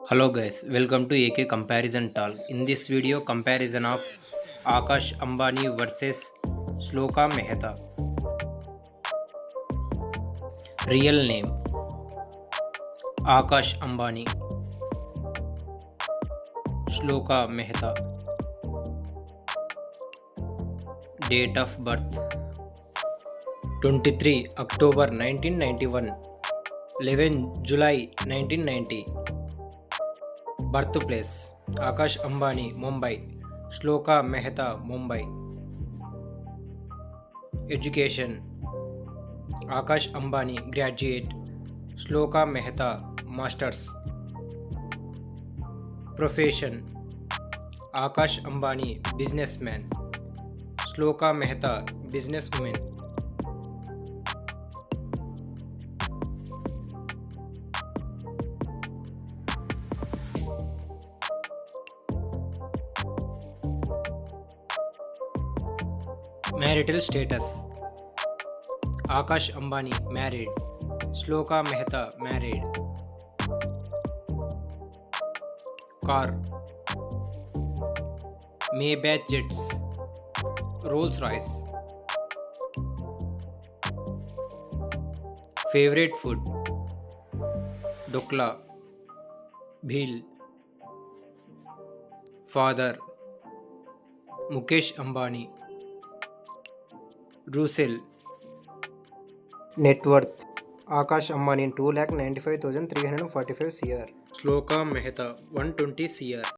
Hello guys, welcome to AK Comparison Talk. In this video, comparison of Akash Ambani versus Shloka Mehta. Real name Akash Ambani, Shloka Mehta. Date of birth 23 October 1991, 11 July 1990. Birthplace Akash Ambani, Mumbai. Shloka Mehta, Mumbai. Education Akash Ambani, graduate. Shloka Mehta, masters. Profession Akash Ambani, businessman. Shloka Mehta, businesswoman. Marital status Akash Ambani, married. Shloka Mehta, married. Car Maybach Jets, Rolls Royce. Favorite food Dokla, Bhil. Father Mukesh Ambani. Russell. Net worth Akash Ambani 2,95,345 crore. Shloka Mehta 120 crore.